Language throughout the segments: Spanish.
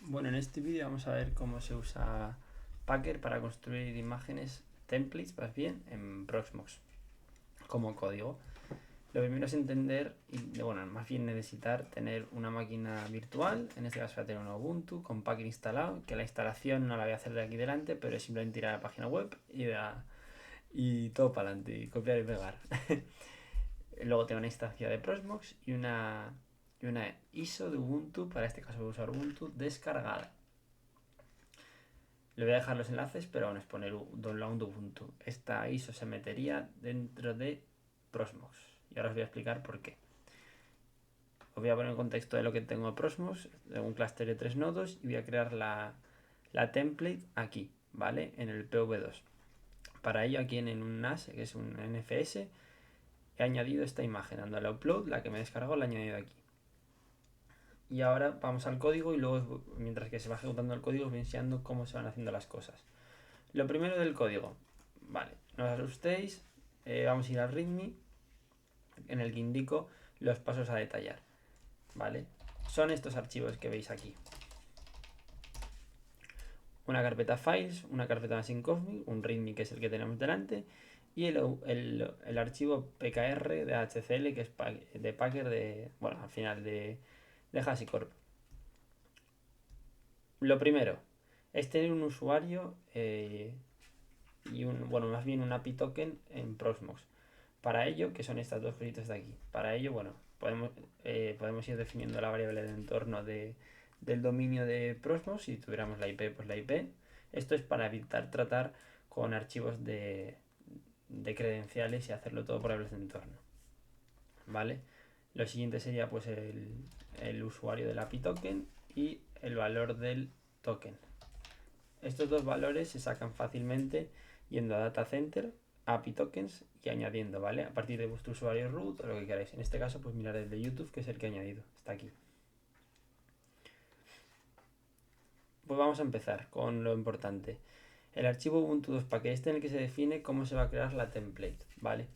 Bueno, en este vídeo vamos a ver cómo se usa Packer para construir imágenes, templates más bien, en Proxmox como código. Lo primero es entender, y bueno, más bien necesitar tener una máquina virtual, en este caso voy a tener un Ubuntu con Packer instalado, que la instalación no la voy a hacer de aquí delante, pero es simplemente ir a la página web y todo para adelante, y copiar y pegar. Luego tengo una instancia de Proxmox y una ISO de Ubuntu, para este caso voy a usar Ubuntu descargada. Le voy a dejar los enlaces, pero vamos a poner download Ubuntu. Esta ISO se metería dentro de Proxmox. Y ahora os voy a explicar por qué. Os voy a poner en contexto de lo que tengo en Proxmox, de un clúster de 3 nodos, y voy a crear la template aquí, ¿vale? En el PV2. Para ello, aquí en un NAS, que es un NFS, he añadido esta imagen, dándole a upload, la que me descargó la he añadido aquí. Y ahora vamos al código y luego, mientras que se va ejecutando el código, os voy enseñando cómo se van haciendo las cosas. Lo primero del código, vale, no os asustéis, vamos a ir al README, en el que indico los pasos a detallar, ¿vale? Son estos archivos que veis aquí. Una carpeta files, una carpeta machine.config, un README que es el que tenemos delante, y el archivo pkr de HCL, que es de Packer, bueno, al final de HashiCorp. Lo primero es tener un usuario y más bien un API token en Proxmox. Para ello, que son estas dos cositas de aquí, para ello, bueno, podemos ir definiendo la variable de entorno del dominio de Proxmox. Si tuviéramos la IP, pues la IP. Esto es para evitar tratar con archivos de credenciales y hacerlo todo por variables de entorno, ¿vale? Lo siguiente sería pues el usuario del API token y el valor del token. Estos dos valores se sacan fácilmente yendo a Data Center, API Tokens y añadiendo, ¿vale? A partir de vuestro usuario root o lo que queráis. En este caso, pues mirar el de YouTube, que es el que he añadido. Está aquí. Pues vamos a empezar con lo importante. El archivo Ubuntu 2 Package, en el que se define cómo se va a crear la template, ¿vale?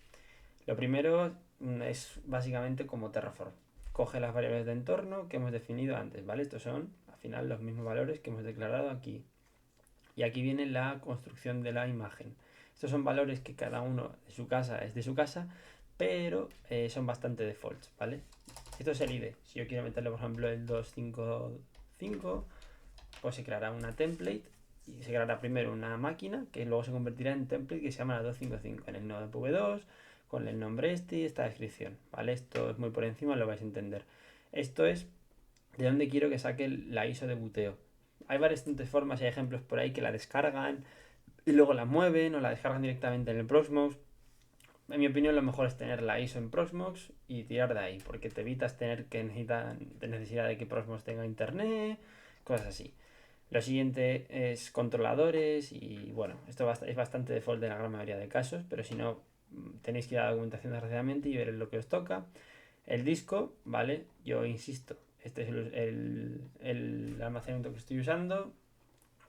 Lo primero es básicamente como Terraform. Coge las variables de entorno que hemos definido antes, ¿vale? Estos son, al final, los mismos valores que hemos declarado aquí. Y aquí viene la construcción de la imagen. Estos son valores que cada uno de su casa es de su casa, pero son bastante defaults, ¿vale? Esto es el ID. Si yo quiero meterle, por ejemplo, el 255, pues se creará una template y se creará primero una máquina que luego se convertirá en template que se llama la 255 en el nodo PV2 con el nombre y esta descripción, ¿vale? Esto es muy por encima, lo vais a entender. Esto es de dónde quiero que saque la ISO de buteo. Hay varias formas y hay ejemplos por ahí que la descargan y luego la mueven o la descargan directamente en el Proxmox. En mi opinión, lo mejor es tener la ISO en Proxmox y tirar de ahí, porque te evitas tener necesidad de que Proxmox tenga internet, cosas así. Lo siguiente es controladores y bueno, esto es bastante default en la gran mayoría de casos, pero si no, tenéis que ir a la documentación desgraciadamente y ver lo que os toca. El disco, ¿vale? Yo insisto, este es el almacenamiento que estoy usando,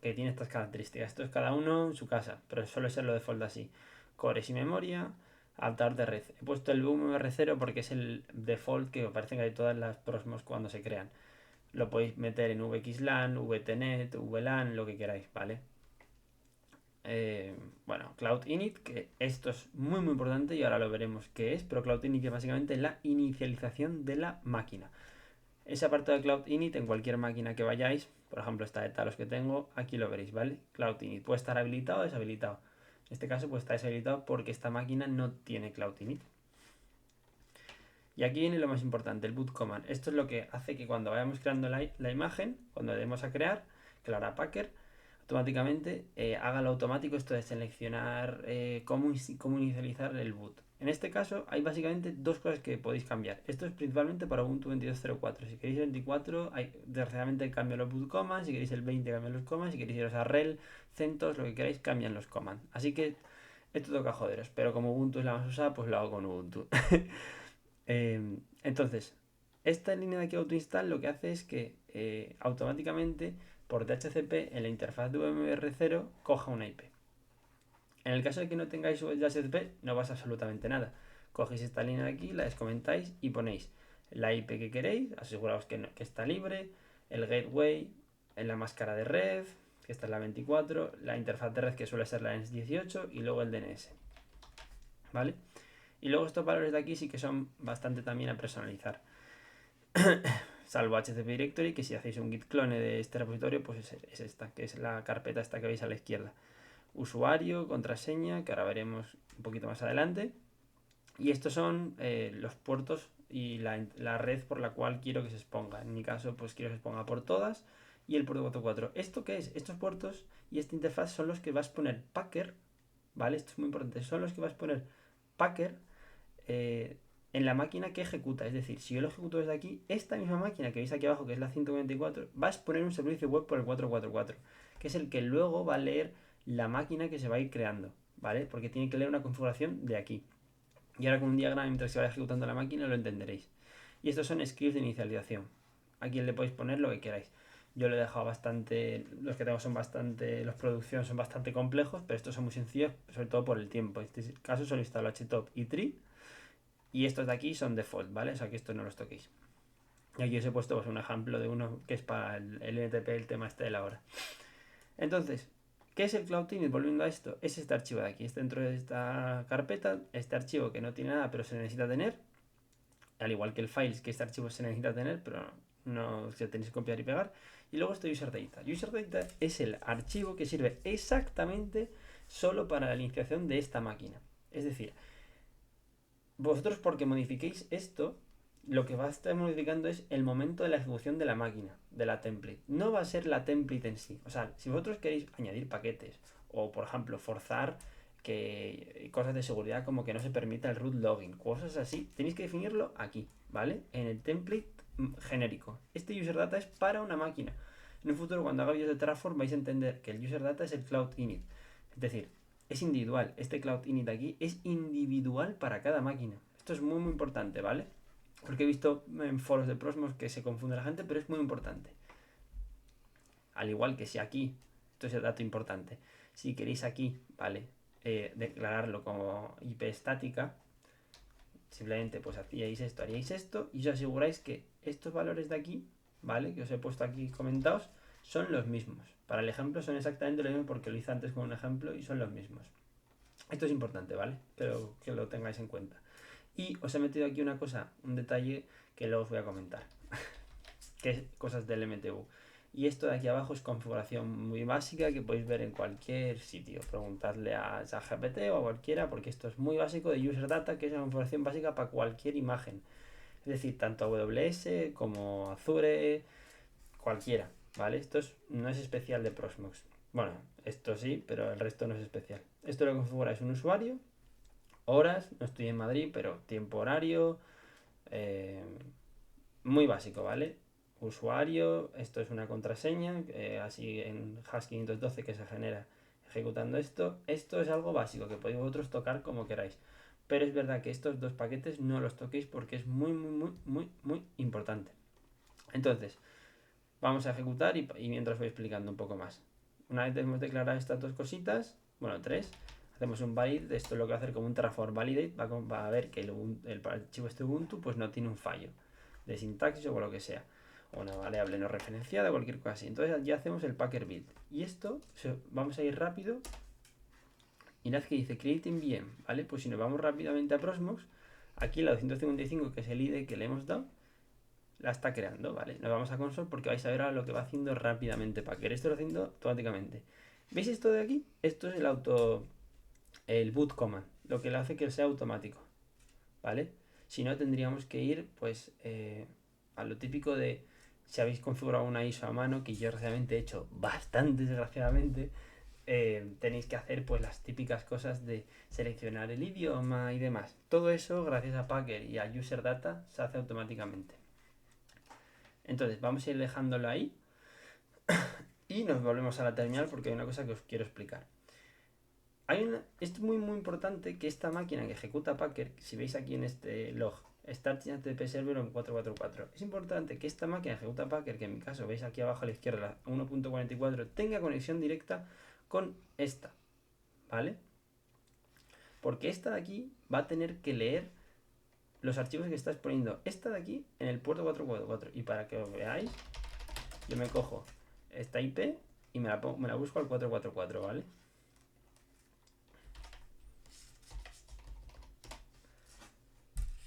que tiene estas características. Esto es cada uno en su casa, pero suele ser lo default así. Cores y memoria, adaptador de red. He puesto el VMware0 porque es el default que aparece en todas las Proxmox cuando se crean. Lo podéis meter en VXLAN, VTNet, VLAN, lo que queráis, ¿vale? Bueno, Cloud Init, que esto es muy muy importante y ahora lo veremos qué es, pero Cloud Init es básicamente la inicialización de la máquina. Ese apartado de Cloud Init en cualquier máquina que vayáis, por ejemplo esta de Talos que tengo, aquí lo veréis, ¿vale? Cloud Init puede estar habilitado o deshabilitado. En este caso pues está deshabilitado porque esta máquina no tiene Cloud Init. Y aquí viene lo más importante, el boot command. Esto es lo que hace que cuando vayamos creando la imagen, cuando demos a crear, que lo hará Packer, automáticamente haga lo automático esto de seleccionar cómo inicializar el boot. En este caso hay básicamente dos cosas que podéis cambiar. Esto es principalmente para Ubuntu 22.04. Si queréis el 24, desgraciadamente cambio los boot commands. Si queréis el 20, cambian los commands. Si queréis iros a rel, CentOS, lo que queráis, cambian los commands. Así que esto toca joderos. Pero como Ubuntu es la más usada, pues lo hago con Ubuntu. Entonces, esta línea de aquí autoinstall lo que hace es que automáticamente por DHCP en la interfaz de VMware0 coja una IP. En el caso de que no tengáis DHCP no pasa absolutamente nada. Cogéis esta línea de aquí, la descomentáis y ponéis la IP que queréis, aseguraos que está libre, el gateway, en la máscara de red, que esta es la 24, la interfaz de red que suele ser la ENS18 y luego el DNS, ¿vale? Y luego estos valores de aquí sí que son bastante también a personalizar. Salvo HTTP Directory, que si hacéis un git clone de este repositorio, pues es esta, que es la carpeta esta que veis a la izquierda. Usuario, contraseña, que ahora veremos un poquito más adelante. Y estos son los puertos y la red por la cual quiero que se exponga. En mi caso, pues quiero que se exponga por todas y el puerto 44. ¿Esto qué es? Estos puertos y esta interfaz son los que vas a poner Packer, ¿vale? Esto es muy importante. Son los que vas a poner Packer en la máquina que ejecuta. Es decir, si yo lo ejecuto desde aquí, esta misma máquina que veis aquí abajo, que es la 144, va a exponer un servicio web por el 444, que es el que luego va a leer la máquina que se va a ir creando, ¿vale? Porque tiene que leer una configuración de aquí. Y ahora con un diagrama, mientras se vaya ejecutando la máquina, lo entenderéis. Y estos son scripts de inicialización. Aquí le podéis poner lo que queráis. Yo lo he dejado bastante, los que tengo son bastante, los producción son bastante complejos, pero estos son muy sencillos, sobre todo por el tiempo. En este caso solo instalo htop y tree, y estos de aquí son default, ¿vale? O sea que estos no los toquéis. Y aquí os he puesto pues, un ejemplo de uno que es para el NTP, el tema este de la hora. Entonces, ¿qué es el Cloud Init? Volviendo a esto, es este archivo de aquí. Es dentro de esta carpeta, este archivo que no tiene nada, pero se necesita tener. Al igual que el files, que este archivo se necesita tener, pero no se tenéis que copiar y pegar. Y luego esto user data. User data es el archivo que sirve exactamente solo para la iniciación de esta máquina. Es decir, vosotros porque modifiquéis esto, lo que va a estar modificando es el momento de la ejecución de la máquina, de la template. No va a ser la template en sí. O sea, si vosotros queréis añadir paquetes o, por ejemplo, forzar que cosas de seguridad como que no se permita el root login, cosas así, tenéis que definirlo aquí, ¿vale? En el template genérico. Este user data es para una máquina. En un futuro, cuando haga vídeos de Terraform, vais a entender que el user data es el cloud init. Es decir, es individual. Este cloud init aquí es individual para cada máquina. Esto es muy muy importante, ¿vale? Porque he visto en foros de Prosmos que se confunde la gente, pero es muy importante. Al igual que si aquí, esto es el dato importante, si queréis aquí, ¿vale? Declararlo como IP estática, simplemente pues haríais esto y os aseguráis que estos valores de aquí, ¿vale? Que os he puesto aquí comentados, son los mismos. Para el ejemplo son exactamente lo mismo porque lo hice antes con un ejemplo y son los mismos. Esto es importante, ¿vale? Pero que lo tengáis en cuenta. Y os he metido aquí una cosa, un detalle que luego os voy a comentar. Que es cosas del MTU. Y esto de aquí abajo es configuración muy básica que podéis ver en cualquier sitio. Preguntadle a ChatGPT o a cualquiera porque esto es muy básico de user data, que es una configuración básica para cualquier imagen. Es decir, tanto AWS como Azure, cualquiera, ¿vale? Esto no es especial de Proxmox. Bueno, esto sí, pero el resto no es especial. Esto lo configura es un usuario, horas, no estoy en Madrid, pero tiempo horario, muy básico, ¿vale? Usuario, esto es una contraseña, así en hash 512 que se genera ejecutando esto. Esto es algo básico que podéis vosotros tocar como queráis. Pero es verdad que estos dos paquetes no los toquéis porque es muy, muy, muy, muy, muy importante. Entonces, vamos a ejecutar y mientras voy explicando un poco más. Una vez hemos declarado estas dos cositas, bueno, tres, hacemos un validate. Esto es lo que va a hacer como un Terraform validate, va a ver que el archivo este Ubuntu pues no tiene un fallo de sintaxis o lo que sea, o una variable no referenciada, cualquier cosa así. Entonces ya hacemos el packer build. Y esto, vamos a ir rápido. Mirad que dice creating VM, ¿vale? Pues si nos vamos rápidamente a Prosmox, aquí la 255, que es el ID que le hemos dado, la está creando, ¿vale? Nos vamos a console porque vais a ver ahora lo que va haciendo rápidamente Packer. Esto lo haciendo automáticamente. ¿Veis esto de aquí? Esto es el boot command, lo que le hace que sea automático, ¿vale? Si no, tendríamos que ir, pues, a lo típico de si habéis configurado una ISO a mano, que yo realmente he hecho bastante, desgraciadamente, tenéis que hacer, pues, las típicas cosas de seleccionar el idioma y demás. Todo eso, gracias a Packer y a User Data, se hace automáticamente. Entonces, vamos a ir dejándolo ahí y nos volvemos a la terminal porque hay una cosa que os quiero explicar. Es muy muy importante que esta máquina que ejecuta Packer, si veis aquí en este log, Start HTTP Server en 444, es importante que esta máquina que ejecuta Packer, que en mi caso veis aquí abajo a la izquierda, la 1.44, tenga conexión directa con esta, ¿vale? Porque esta de aquí va a tener que leer los archivos que estás poniendo esta de aquí en el puerto 444. Y para que os veáis, yo me cojo esta IP y me la busco al 444, ¿vale?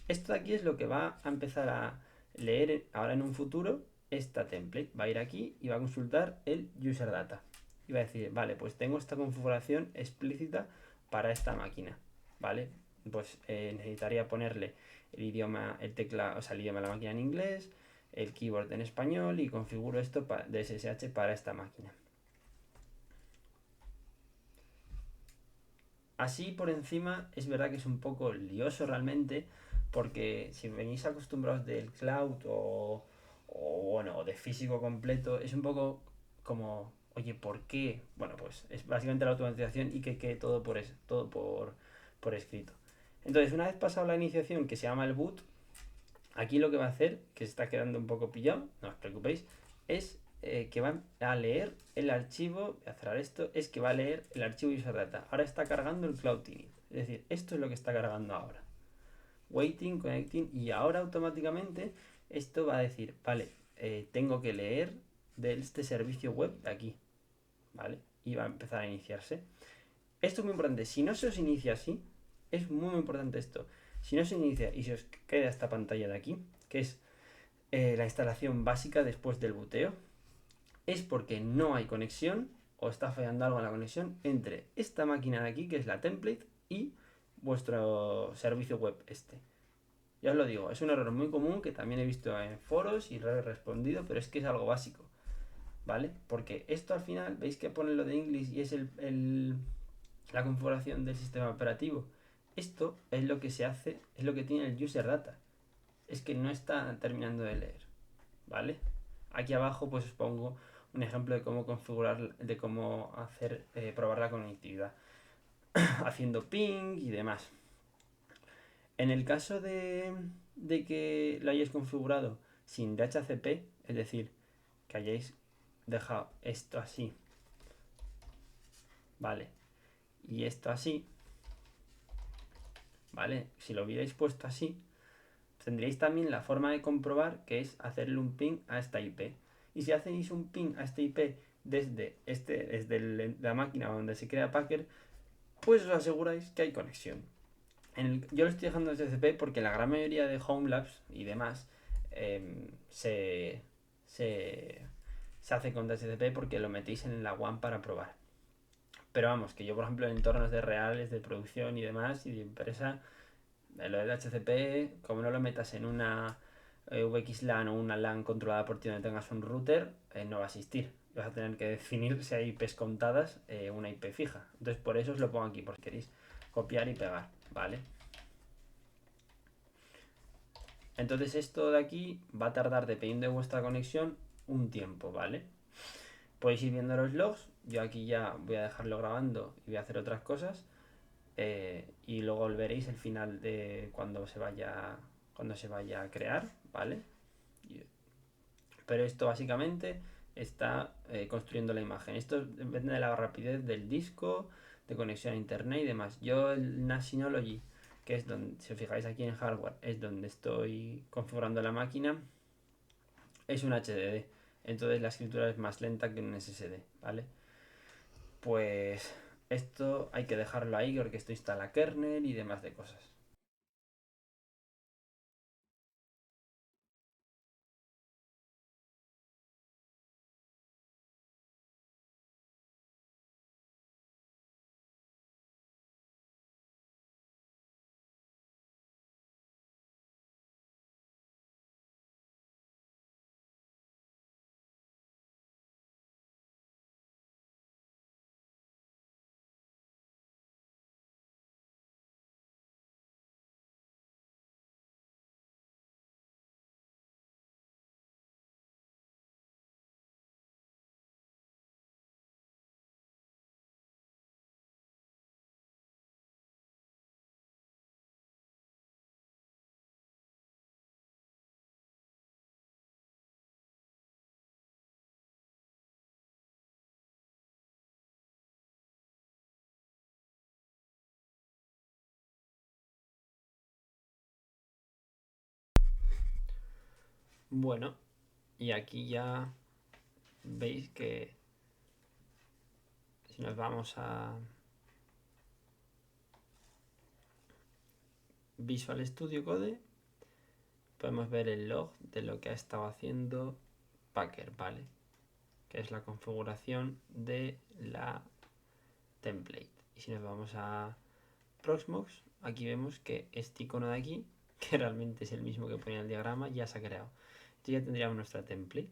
Esto de aquí es lo que va a empezar a leer ahora en un futuro esta template. Va a ir aquí y va a consultar el user data. Y va a decir, vale, pues tengo esta configuración explícita para esta máquina, ¿vale? Pues necesitaría ponerle el idioma, el tecla, o sea, el idioma de la máquina en inglés, el keyboard en español y configuro esto de SSH para esta máquina. Así por encima es verdad que es un poco lioso realmente, porque si venís acostumbrados del cloud bueno, de físico completo, es un poco como, oye, ¿por qué? Bueno, pues es básicamente la automatización y que quede todo por escrito. Entonces, una vez pasado la iniciación que se llama el boot, aquí lo que va a hacer, que se está quedando un poco pillado, no os preocupéis, es que va a leer el archivo, voy a cerrar esto, es que va a leer el archivo user data. Ahora está cargando el cloud init. Es decir, esto es lo que está cargando ahora. Waiting, connecting, y ahora automáticamente esto va a decir, vale, tengo que leer de este servicio web de aquí, ¿vale? Y va a empezar a iniciarse. Esto es muy importante. Si no se os inicia así, es muy importante esto. Si no se inicia y se os queda esta pantalla de aquí, que es la instalación básica después del boteo, es porque no hay conexión o está fallando algo en la conexión entre esta máquina de aquí, que es la template, y vuestro servicio web este. Ya os lo digo, es un error muy común que también he visto en foros y he respondido, pero es que es algo básico, ¿vale? Porque esto al final, veis que pone lo de English y es la configuración del sistema operativo. Esto es lo que se hace, es lo que tiene el user data. Es que no está terminando de leer, ¿vale? Aquí abajo pues os pongo un ejemplo de cómo configurar, de cómo hacer, probar la conectividad, haciendo ping y demás. En el caso de que lo hayáis configurado sin DHCP, es decir, que hayáis dejado esto así, ¿vale? Y esto así, ¿vale? Si lo hubierais puesto así, tendríais también la forma de comprobar que es hacerle un ping a esta IP. Y si hacéis un ping a esta IP desde la máquina donde se crea Packer, pues os aseguráis que hay conexión. Yo lo estoy dejando en TCP porque la gran mayoría de Homelabs y demás se, se, se hace con DHCP porque lo metéis en la WAN para probar. Pero vamos, que yo por ejemplo en entornos de reales, de producción y demás, y de empresa, lo de DHCP, como no lo metas en una VXLAN o una LAN controlada por ti donde tengas un router, no va a existir. Vas a tener que definir si hay IPs contadas, una IP fija. Entonces por eso os lo pongo aquí, por si queréis copiar y pegar, ¿vale? Entonces esto de aquí va a tardar, dependiendo de vuestra conexión, un tiempo, ¿vale? Podéis ir viendo los logs, yo aquí ya voy a dejarlo grabando y voy a hacer otras cosas, y luego veréis el final de cuando se vaya a crear, ¿vale? Pero esto básicamente está construyendo la imagen. Esto depende de la rapidez del disco, de conexión a internet y demás. Yo el Synology, que es donde, si os fijáis aquí en hardware, es donde estoy configurando la máquina, es un HDD. Entonces la escritura es más lenta que un SSD, ¿vale? Pues esto hay que dejarlo ahí porque esto instala kernel y demás de cosas. Bueno, y aquí ya veis que si nos vamos a Visual Studio Code, podemos ver el log de lo que ha estado haciendo Packer, ¿vale? Que es la configuración de la template. Y si nos vamos a Proxmox, aquí vemos que este icono de aquí, que realmente es el mismo que ponía el diagrama, ya se ha creado. Entonces ya tendríamos nuestra template.